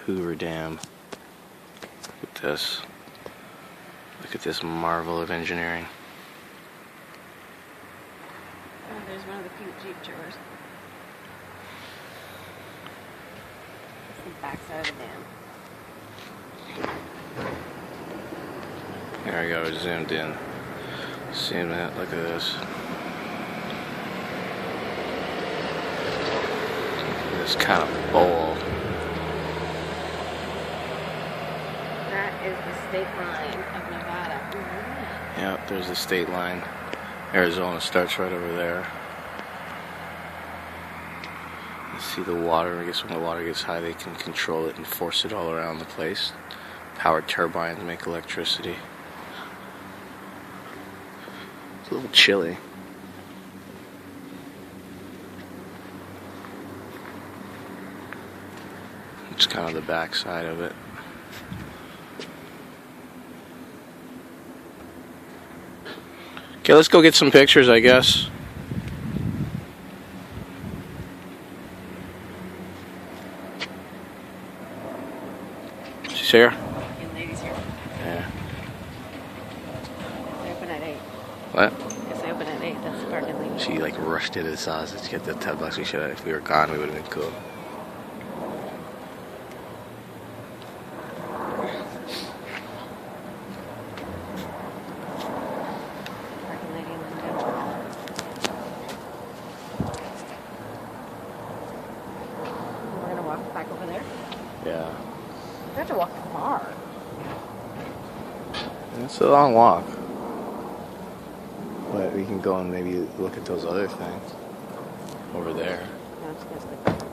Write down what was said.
Hoover Dam. Look at this. Look at this marvel of engineering. Oh, there's one of the pink Jeep Jewers. It's the backside of the dam. There we go, zoomed in. Zoomed in, look at this. This kind of bowl. That is the state line of Nevada. Yep, there's the state line. Arizona starts right over there. You see the water. I guess when the water gets high, they can control it and force it all around the place. Power turbines make electricity. It's a little chilly. It's kind of the back side of it. Okay, let's go get some pictures, I guess. She's here? Ladies here. Yeah. They open at 8. What? Yes, they open at 8. That's the parking lady. She like rushed into the sausage to get the $10 we should have. If we were gone, we would have been cool. Parking lady in the window. We're gonna walk back over there. Yeah. We have to walk far. It's a long walk. But we can go and maybe look at those other things over there. No, it's just like